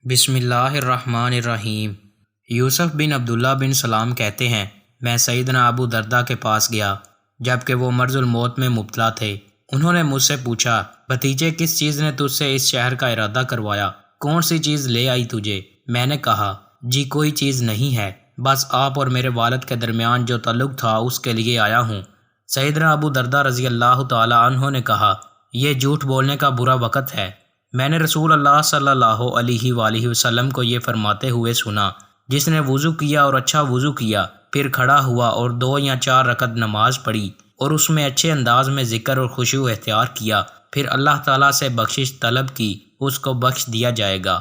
بسم اللہ الرحمن الرحیم۔ یوسف بن عبداللہ بن سلام کہتے ہیں، میں سیدنا ابو درداء کے پاس گیا جبکہ وہ مرض الموت میں مبتلا تھے۔ انہوں نے مجھ سے پوچھا، بھتیجے کس چیز نے تجھ سے اس شہر کا ارادہ کروایا؟ کون سی چیز لے آئی تجھے؟ میں نے کہا، جی کوئی چیز نہیں ہے، بس آپ اور میرے والد کے درمیان جو تعلق تھا اس کے لیے آیا ہوں۔ سیدنا ابو درداء رضی اللہ تعالی عنہ نے کہا، یہ جھوٹ بولنے کا برا وقت ہے۔ میں نے رسول اللہ صلی اللہ علیہ وآلہ وسلم کو یہ فرماتے ہوئے سنا، جس نے وضو کیا اور اچھا وضو کیا، پھر کھڑا ہوا اور 2 یا 4 رکعت نماز پڑھی اور اس میں اچھے انداز میں ذکر اور خشوع اختیار کیا، پھر اللہ تعالیٰ سے بخشش طلب کی، اس کو بخش دیا جائے گا۔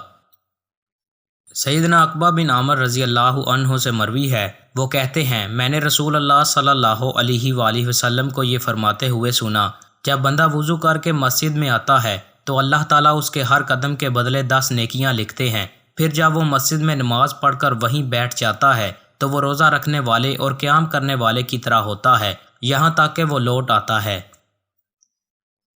سیدنا عقبہ بن عامر رضی اللہ عنہ سے مروی ہے، وہ کہتے ہیں، میں نے رسول اللہ صلی اللہ علیہ وآلہ وسلم کو یہ فرماتے ہوئے سنا، جب بندہ وضو کر کے مسجد میں آتا ہے تو اللہ تعالیٰ اس کے ہر قدم کے بدلے 10 نیکیاں لکھتے ہیں، پھر جب وہ مسجد میں نماز پڑھ کر وہیں بیٹھ جاتا ہے تو وہ روزہ رکھنے والے اور قیام کرنے والے کی طرح ہوتا ہے، یہاں تک کہ وہ لوٹ آتا ہے۔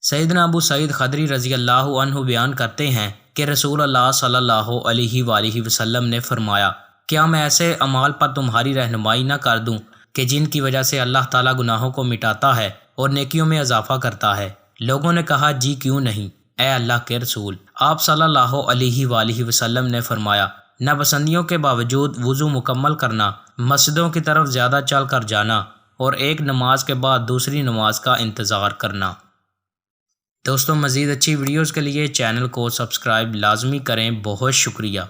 سیدنا ابو سعید خدری رضی اللہ عنہ بیان کرتے ہیں کہ رسول اللہ صلی اللہ علیہ وآلہ وسلم نے فرمایا، کیا میں ایسے اعمال پر تمہاری رہنمائی نہ کر دوں کہ جن کی وجہ سے اللہ تعالیٰ گناہوں کو مٹاتا ہے اور نیکیوں میں اضافہ کرتا ہے؟ لوگوں نے کہا، جی کیوں نہیں، اے اللہ کے رسول۔ آپ صلی اللہ علیہ وآلہ وسلم نے فرمایا، ناپسندیوں کے باوجود وضو مکمل کرنا، مسجدوں کی طرف زیادہ چل کر جانا اور ایک نماز کے بعد دوسری نماز کا انتظار کرنا۔ دوستوں، مزید اچھی ویڈیوز کے لیے چینل کو سبسکرائب لازمی کریں۔ بہت شکریہ۔